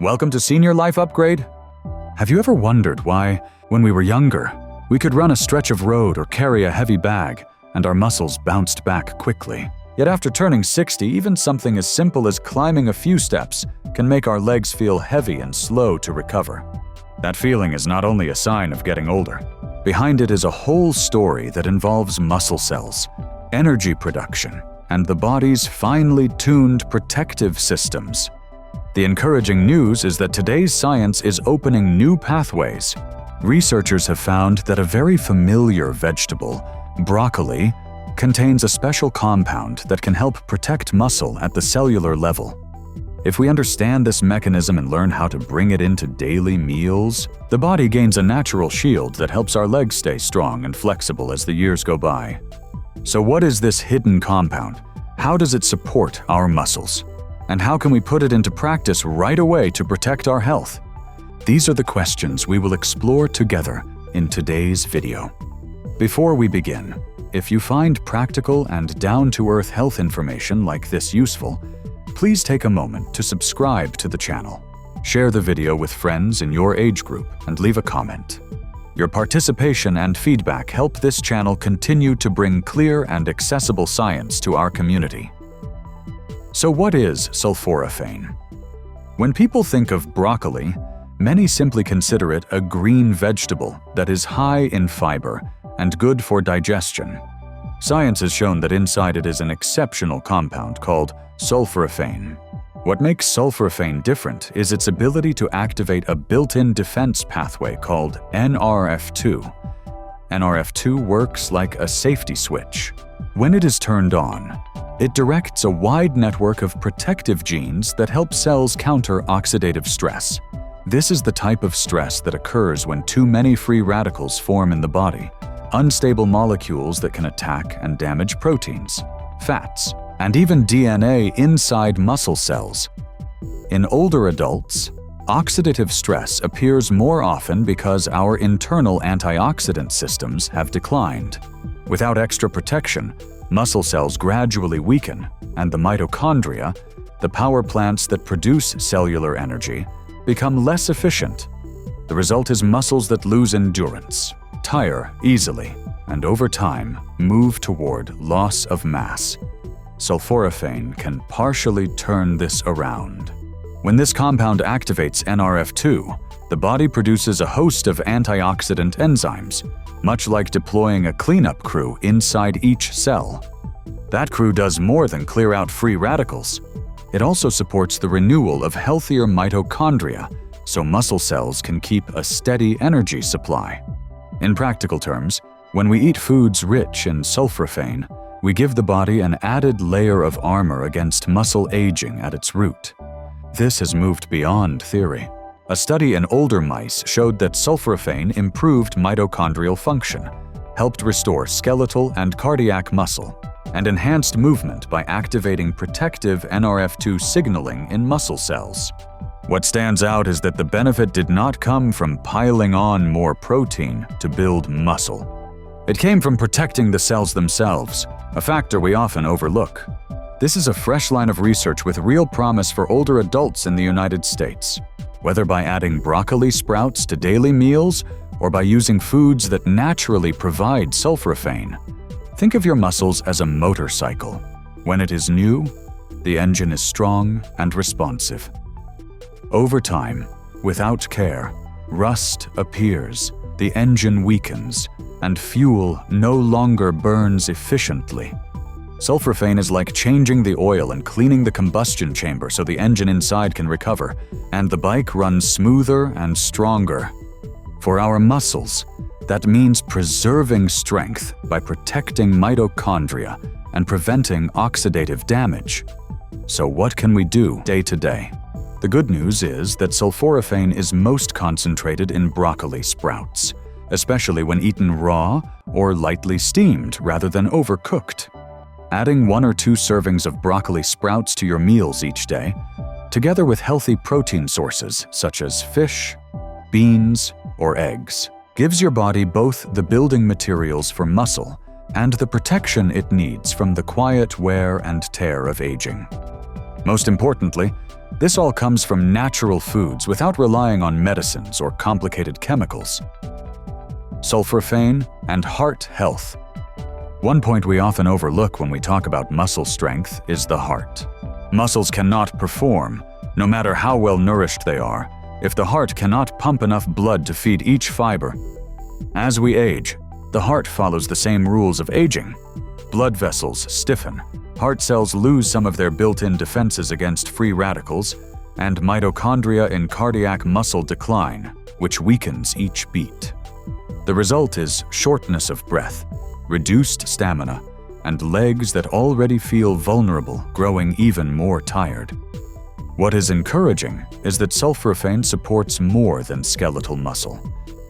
Welcome to Senior Life Upgrade. Have you ever wondered why, when we were younger, we could run a stretch of road or carry a heavy bag, and our muscles bounced back quickly? Yet after turning 60, even something as simple as climbing a few steps can make our legs feel heavy and slow to recover. That feeling is not only a sign of getting older. Behind it is a whole story that involves muscle cells, energy production, and the body's finely tuned protective systems. The encouraging news is that today's science is opening new pathways. Researchers have found that a very familiar vegetable, broccoli, contains a special compound that can help protect muscle at the cellular level. If we understand this mechanism and learn how to bring it into daily meals, the body gains a natural shield that helps our legs stay strong and flexible as the years go by. So what is this hidden compound? How does it support our muscles? And how can we put it into practice right away to protect our health? These are the questions we will explore together in today's video. Before we begin, if you find practical and down-to-earth health information like this useful, please take a moment to subscribe to the channel. Share the video with friends in your age group and leave a comment. Your participation and feedback help this channel continue to bring clear and accessible science to our community. So what is sulforaphane? When people think of broccoli, many simply consider it a green vegetable that is high in fiber and good for digestion. Science has shown that inside it is an exceptional compound called sulforaphane. What makes sulforaphane different is its ability to activate a built-in defense pathway called NRF2. NRF2 works like a safety switch. When it is turned on, it directs a wide network of protective genes that help cells counter oxidative stress. This is the type of stress that occurs when too many free radicals form in the body, unstable molecules that can attack and damage proteins, fats, and even DNA inside muscle cells. In older adults, oxidative stress appears more often because our internal antioxidant systems have declined. Without extra protection, muscle cells gradually weaken, and the mitochondria, the power plants that produce cellular energy, become less efficient. The result is muscles that lose endurance, tire easily, and over time move toward loss of mass. Sulforaphane can partially turn this around. When this compound activates NRF2, the body produces a host of antioxidant enzymes, much like deploying a cleanup crew inside each cell. That crew does more than clear out free radicals. It also supports the renewal of healthier mitochondria, so muscle cells can keep a steady energy supply. In practical terms, when we eat foods rich in sulforaphane, we give the body an added layer of armor against muscle aging at its root. This has moved beyond theory. A study in older mice showed that sulforaphane improved mitochondrial function, helped restore skeletal and cardiac muscle, and enhanced movement by activating protective NRF2 signaling in muscle cells. What stands out is that the benefit did not come from piling on more protein to build muscle. It came from protecting the cells themselves, a factor we often overlook. This is a fresh line of research with real promise for older adults in the United States. Whether by adding broccoli sprouts to daily meals or by using foods that naturally provide sulforaphane, think of your muscles as a motorcycle. When it is new, the engine is strong and responsive. Over time, without care, rust appears, the engine weakens, and fuel no longer burns efficiently. Sulforaphane is like changing the oil and cleaning the combustion chamber so the engine inside can recover, and the bike runs smoother and stronger. For our muscles, that means preserving strength by protecting mitochondria and preventing oxidative damage. So what can we do day to day? The good news is that sulforaphane is most concentrated in broccoli sprouts, especially when eaten raw or lightly steamed rather than overcooked. Adding 1 or 2 servings of broccoli sprouts to your meals each day, together with healthy protein sources such as fish, beans, or eggs, gives your body both the building materials for muscle and the protection it needs from the quiet wear and tear of aging. Most importantly, This all comes from natural foods without relying on medicines or complicated chemicals. Sulforaphane and heart health. One point we often overlook when we talk about muscle strength is the heart. Muscles cannot perform, no matter how well nourished they are, if the heart cannot pump enough blood to feed each fiber. As we age, the heart follows the same rules of aging. Blood vessels stiffen, heart cells lose some of their built-in defenses against free radicals, and mitochondria in cardiac muscle decline, which weakens each beat. The result is shortness of breath, reduced stamina, and legs that already feel vulnerable growing even more tired. What is encouraging is that sulforaphane supports more than skeletal muscle.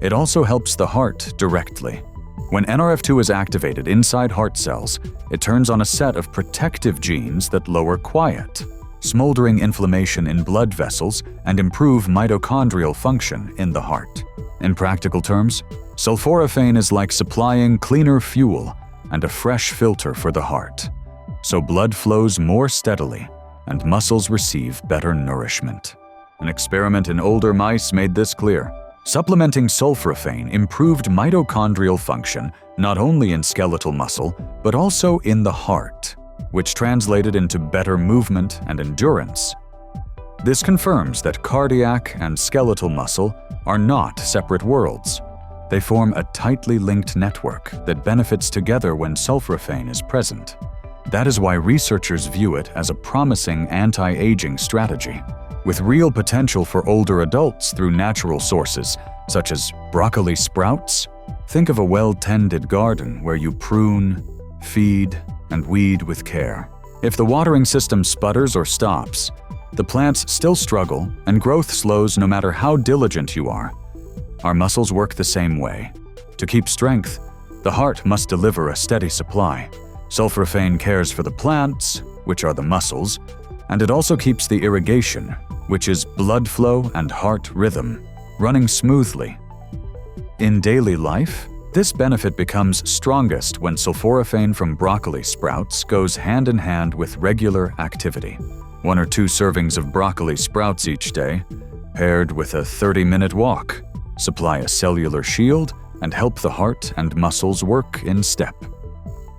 It also helps the heart directly. When NRF2 is activated inside heart cells, it turns on a set of protective genes that lower quiet, smoldering inflammation in blood vessels and improve mitochondrial function in the heart. In practical terms, sulforaphane is like supplying cleaner fuel and a fresh filter for the heart, so blood flows more steadily and muscles receive better nourishment. An experiment in older mice made this clear. Supplementing sulforaphane improved mitochondrial function not only in skeletal muscle, but also in the heart, which translated into better movement and endurance. This confirms that cardiac and skeletal muscle are not separate worlds. They form a tightly linked network that benefits together when sulforaphane is present. That is why researchers view it as a promising anti-aging strategy, with real potential for older adults through natural sources, such as broccoli sprouts. Think of a well-tended garden where you prune, feed, and weed with care. If the watering system sputters or stops, the plants still struggle and growth slows no matter how diligent you are. Our muscles work the same way. To keep strength, the heart must deliver a steady supply. Sulforaphane cares for the plants, which are the muscles, and it also keeps the irrigation, which is blood flow and heart rhythm, running smoothly. In daily life, this benefit becomes strongest when sulforaphane from broccoli sprouts goes hand in hand with regular activity. 1 or 2 servings of broccoli sprouts each day, paired with a 30-minute walk, supply a cellular shield and help the heart and muscles work in step.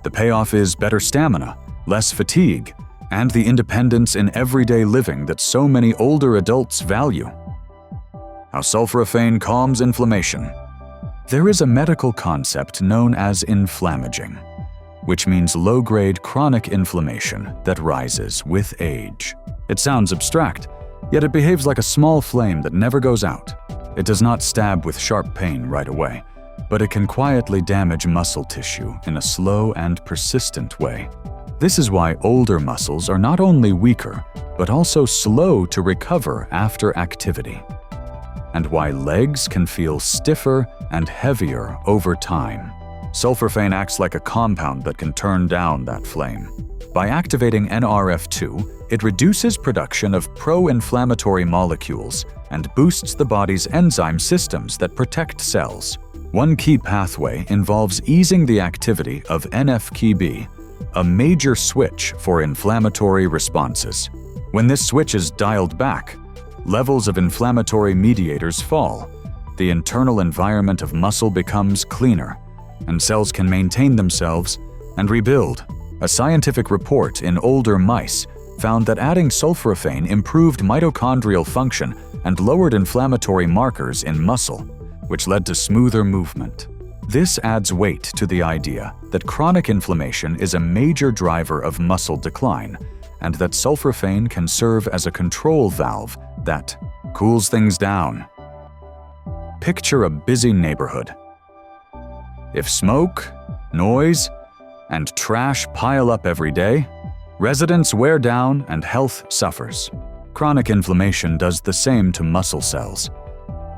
The payoff is better stamina, less fatigue, and the independence in everyday living that so many older adults value. How sulforaphane calms inflammation. There is a medical concept known as inflammaging, which means low-grade chronic inflammation that rises with age. It sounds abstract, yet it behaves like a small flame that never goes out. It does not stab with sharp pain right away, but it can quietly damage muscle tissue in a slow and persistent way. This is why older muscles are not only weaker, but also slow to recover after activity, and why legs can feel stiffer and heavier over time. Sulforaphane acts like a compound that can turn down that flame. By activating NRF2, it reduces production of pro-inflammatory molecules and boosts the body's enzyme systems that protect cells. One key pathway involves easing the activity of NF-κB, a major switch for inflammatory responses. When this switch is dialed back, levels of inflammatory mediators fall, the internal environment of muscle becomes cleaner, and cells can maintain themselves and rebuild. A scientific report in older mice found that adding sulforaphane improved mitochondrial function and lowered inflammatory markers in muscle, which led to smoother movement. This adds weight to the idea that chronic inflammation is a major driver of muscle decline, and that sulforaphane can serve as a control valve that cools things down. Picture a busy neighborhood. If smoke, noise, and trash pile up every day, residents wear down and health suffers. Chronic inflammation does the same to muscle cells.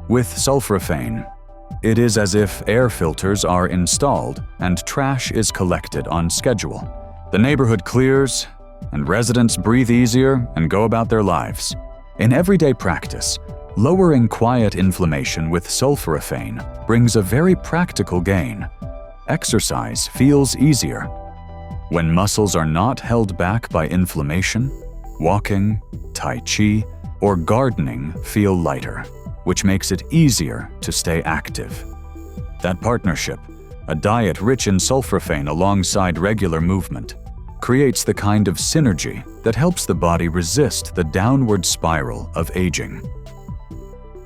With sulforaphane, it is as if air filters are installed and trash is collected on schedule. The neighborhood clears, and residents breathe easier and go about their lives. In everyday practice, lowering quiet inflammation with sulforaphane brings a very practical gain. Exercise feels easier. When muscles are not held back by inflammation, Walking, tai chi, or gardening feel lighter, which makes it easier to stay active. That partnership, a diet rich in sulforaphane alongside regular movement, creates the kind of synergy that helps the body resist the downward spiral of aging.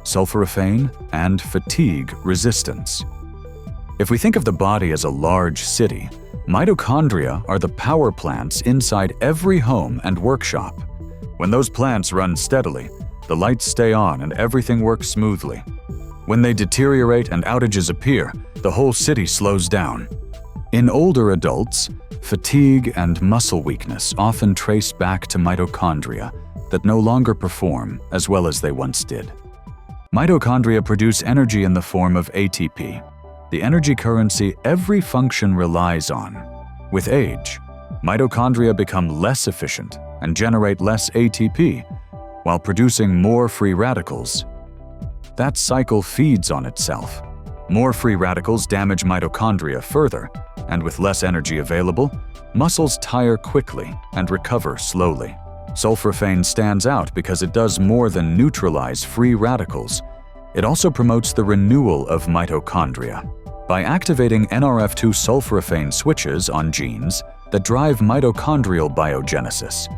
Sulforaphane and fatigue resistance. If we think of the body as a large city, mitochondria are the power plants inside every home and workshop. When those plants run steadily, the lights stay on and everything works smoothly. When they deteriorate and outages appear, the whole city slows down. In older adults, fatigue and muscle weakness often trace back to mitochondria that no longer perform as well as they once did. Mitochondria produce energy in the form of ATP, the energy currency every function relies on. With age, mitochondria become less efficient and generate less ATP, while producing more free radicals. That cycle feeds on itself. More free radicals damage mitochondria further, and with less energy available, muscles tire quickly and recover slowly. Sulforaphane stands out because it does more than neutralize free radicals. It also promotes the renewal of mitochondria. By activating Nrf2 sulforaphane switches on genes that drive mitochondrial biogenesis,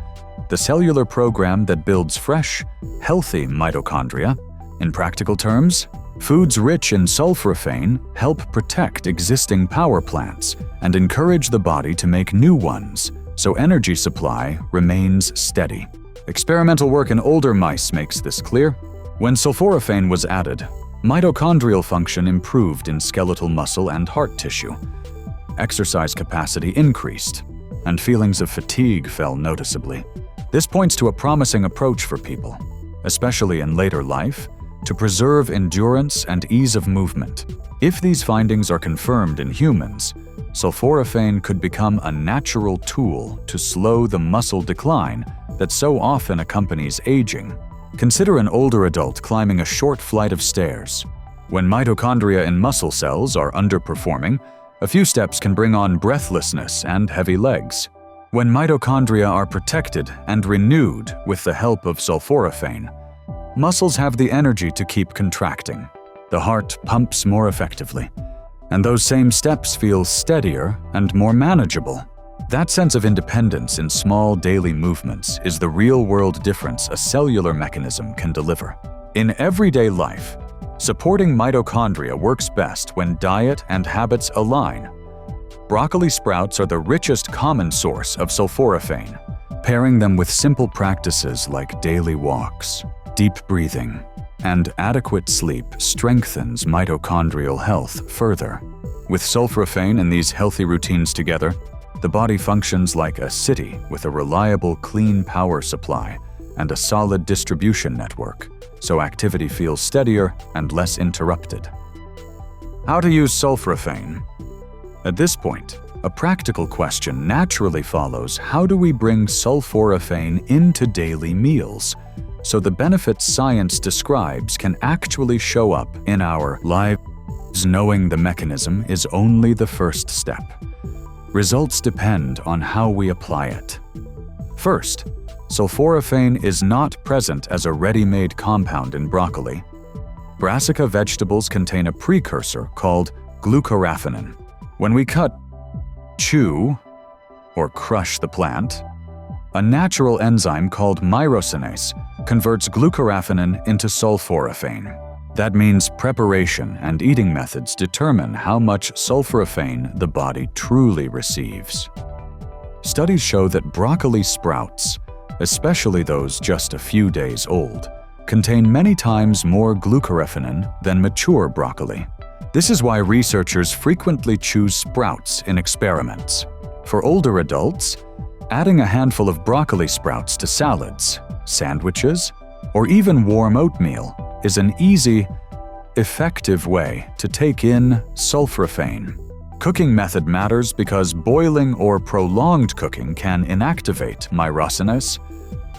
the cellular program that builds fresh, healthy mitochondria. In practical terms, foods rich in sulforaphane help protect existing power plants and encourage the body to make new ones, so energy supply remains steady. Experimental work in older mice makes this clear. When sulforaphane was added, mitochondrial function improved in skeletal muscle and heart tissue. Exercise capacity increased, and feelings of fatigue fell noticeably. This points to a promising approach for people, especially in later life, to preserve endurance and ease of movement. If these findings are confirmed in humans, sulforaphane could become a natural tool to slow the muscle decline that so often accompanies aging. Consider an older adult climbing a short flight of stairs. When mitochondria in muscle cells are underperforming, a few steps can bring on breathlessness and heavy legs. When mitochondria are protected and renewed with the help of sulforaphane, muscles have the energy to keep contracting. The heart pumps more effectively, and those same steps feel steadier and more manageable. That sense of independence in small daily movements is the real-world difference a cellular mechanism can deliver. In everyday life, supporting mitochondria works best when diet and habits align. Broccoli sprouts are the richest common source of sulforaphane. Pairing them with simple practices like daily walks, deep breathing, and adequate sleep strengthens mitochondrial health further. With sulforaphane and these healthy routines together, the body functions like a city with a reliable, clean power supply and a solid distribution network, so activity feels steadier and less interrupted. How to use sulforaphane? At this point, a practical question naturally follows: how do we bring sulforaphane into daily meals so the benefits science describes can actually show up in our lives? Knowing the mechanism is only the first step. Results depend on how we apply it. First, sulforaphane is not present as a ready-made compound in broccoli. Brassica vegetables contain a precursor called glucoraphanin. When we cut, chew, or crush the plant, a natural enzyme called myrosinase converts glucoraphanin into sulforaphane. That means preparation and eating methods determine how much sulforaphane the body truly receives. Studies show that broccoli sprouts, especially those just a few days old, contain many times more glucoraphanin than mature broccoli. This is why researchers frequently choose sprouts in experiments. For older adults, adding a handful of broccoli sprouts to salads, sandwiches, or even warm oatmeal is an easy, effective way to take in sulforaphane. Cooking method matters because boiling or prolonged cooking can inactivate myrosinase,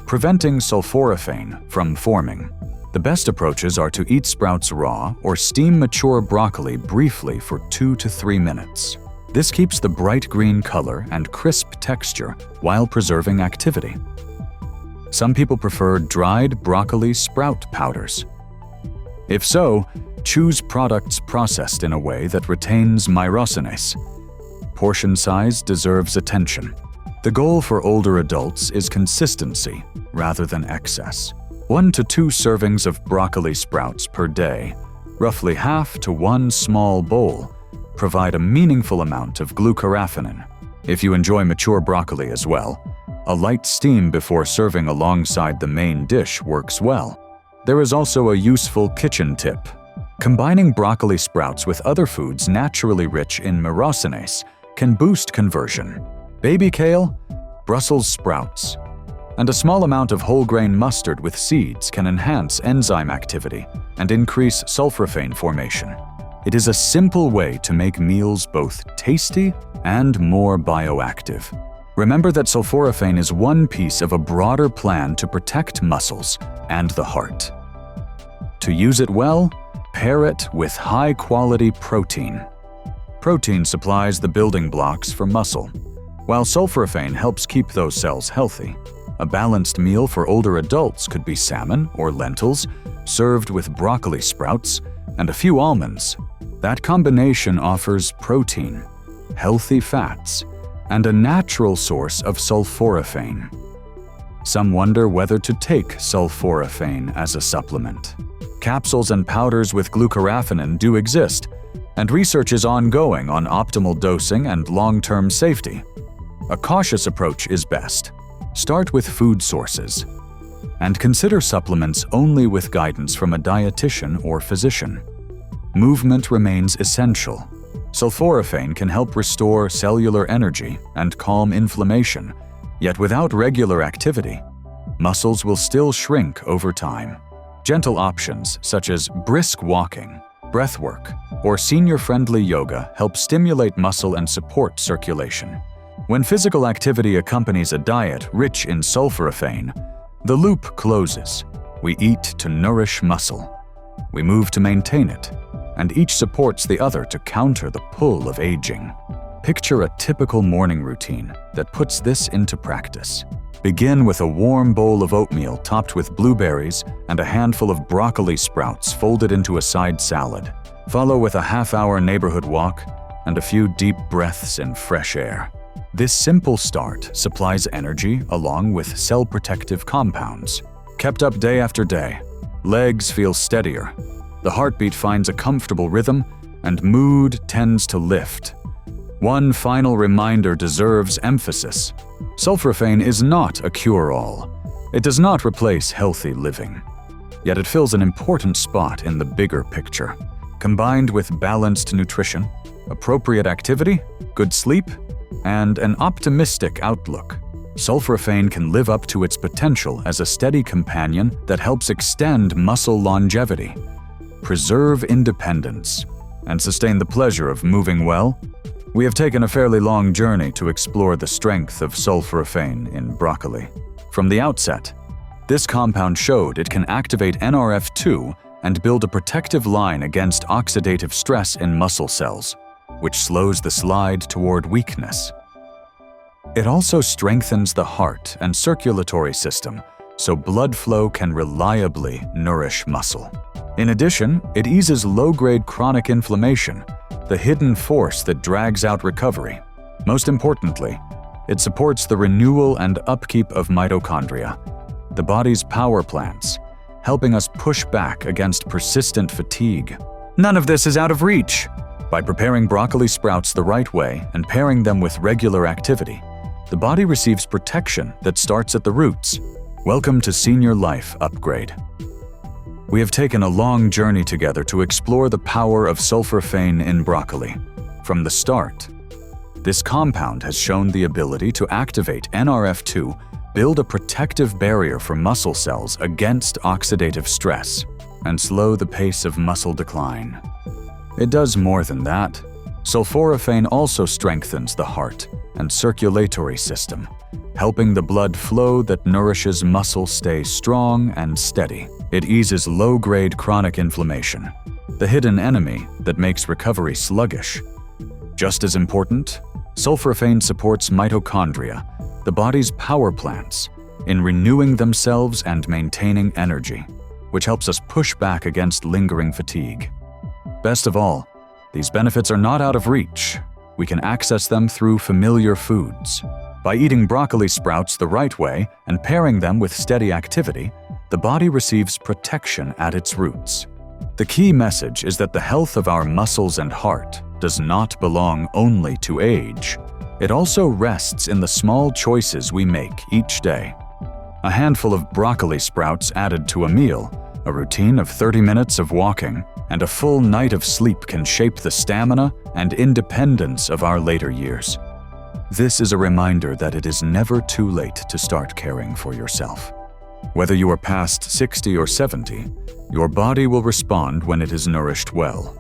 preventing sulforaphane from forming. The best approaches are to eat sprouts raw or steam mature broccoli briefly for 2 to 3 minutes. This keeps the bright green color and crisp texture while preserving activity. Some people prefer dried broccoli sprout powders. If so, choose products processed in a way that retains myrosinase. Portion size deserves attention. The goal for older adults is consistency rather than excess. 1 to 2 servings of broccoli sprouts per day, roughly half to 1 small bowl, provide a meaningful amount of glucoraphanin. If you enjoy mature broccoli as well, a light steam before serving alongside the main dish works well. There is also a useful kitchen tip. Combining broccoli sprouts with other foods naturally rich in myrosinase can boost conversion. Baby kale, Brussels sprouts, and a small amount of whole grain mustard with seeds can enhance enzyme activity and increase sulforaphane formation. It is a simple way to make meals both tasty and more bioactive. Remember that sulforaphane is one piece of a broader plan to protect muscles and the heart. To use it well, pair it with high-quality protein. Protein supplies the building blocks for muscle, while sulforaphane helps keep those cells healthy. A balanced meal for older adults could be salmon or lentils, served with broccoli sprouts and a few almonds. That combination offers protein, healthy fats, and a natural source of sulforaphane. Some wonder whether to take sulforaphane as a supplement. Capsules and powders with glucoraphanin do exist, and research is ongoing on optimal dosing and long-term safety. A cautious approach is best. Start with food sources, and consider supplements only with guidance from a dietitian or physician. Movement remains essential. Sulforaphane can help restore cellular energy and calm inflammation, yet without regular activity, muscles will still shrink over time. Gentle options such as brisk walking, breathwork, or senior-friendly yoga help stimulate muscle and support circulation. When physical activity accompanies a diet rich in sulforaphane, the loop closes. We eat to nourish muscle. We move to maintain it, and each supports the other to counter the pull of aging. Picture a typical morning routine that puts this into practice. Begin with a warm bowl of oatmeal topped with blueberries and a handful of broccoli sprouts folded into a side salad. Follow with a half-hour neighborhood walk and a few deep breaths in fresh air. This simple start supplies energy along with cell-protective compounds. Kept up day after day, legs feel steadier, the heartbeat finds a comfortable rhythm, and mood tends to lift. One final reminder deserves emphasis. Sulforaphane is not a cure-all. It does not replace healthy living. Yet it fills an important spot in the bigger picture. Combined with balanced nutrition, appropriate activity, good sleep, and an optimistic outlook, sulforaphane can live up to its potential as a steady companion that helps extend muscle longevity, preserve independence, and sustain the pleasure of moving well. We have taken a fairly long journey to explore the strength of sulforaphane in broccoli. From the outset, this compound showed it can activate NRF2 and build a protective line against oxidative stress in muscle cells, which slows the slide toward weakness. It also strengthens the heart and circulatory system, so blood flow can reliably nourish muscle. In addition, it eases low-grade chronic inflammation, the hidden force that drags out recovery. Most importantly, it supports the renewal and upkeep of mitochondria, the body's power plants, helping us push back against persistent fatigue. None of this is out of reach. By preparing broccoli sprouts the right way and pairing them with regular activity, the body receives protection that starts at the roots. Welcome to Senior Life Upgrade. We have taken a long journey together to explore the power of sulforaphane in broccoli. From the start, this compound has shown the ability to activate NRF2, build a protective barrier for muscle cells against oxidative stress, and slow the pace of muscle decline. It does more than that. Sulforaphane also strengthens the heart and circulatory system, helping the blood flow that nourishes muscle stay strong and steady. It eases low-grade chronic inflammation, the hidden enemy that makes recovery sluggish. Just as important, sulforaphane supports mitochondria, the body's power plants, in renewing themselves and maintaining energy, which helps us push back against lingering fatigue. Best of all, these benefits are not out of reach. We can access them through familiar foods. By eating broccoli sprouts the right way and pairing them with steady activity, the body receives protection at its roots. The key message is that the health of our muscles and heart does not belong only to age. It also rests in the small choices we make each day. A handful of broccoli sprouts added to a meal, a routine of 30 minutes of walking, and a full night of sleep can shape the stamina and independence of our later years. This is a reminder that it is never too late to start caring for yourself. Whether you are past 60 or 70, your body will respond when it is nourished well.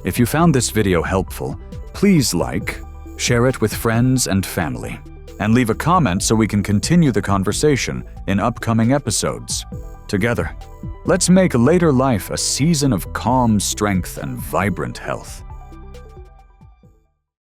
If you found this video helpful, please like, share it with friends and family, and leave a comment so we can continue the conversation in upcoming episodes. Together, let's make later life a season of calm strength and vibrant health.